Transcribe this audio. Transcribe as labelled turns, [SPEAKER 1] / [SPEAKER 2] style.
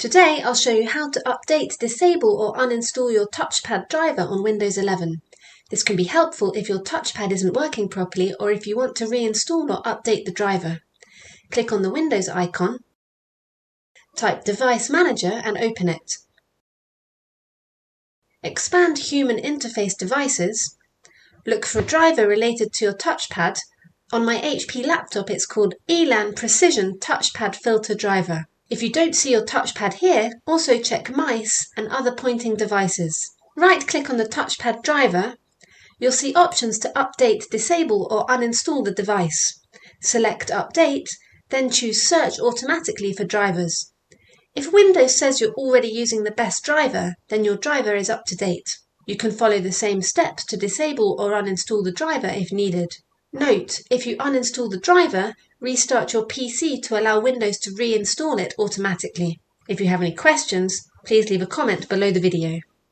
[SPEAKER 1] Today I'll show you how to update, disable or uninstall your Touchpad driver on Windows 11. This can be helpful if your touchpad isn't working properly or if you want to reinstall or update the driver. Click on the Windows icon, type Device Manager and open it. Expand Human Interface Devices. Look for a driver related to your touchpad. On my HP laptop it's called ELAN Precision Touchpad Filter Driver. If you don't see your touchpad here, also check Mice and other pointing devices. Right-click on the touchpad driver. You'll see options to update, disable or uninstall the device. Select Update, then choose Search automatically for drivers. If Windows says you're already using the best driver, then your driver is up to date. You can follow the same steps to disable or uninstall the driver if needed. Note, if you uninstall the driver, restart your PC to allow Windows to reinstall it automatically. If you have any questions, please leave a comment below the video.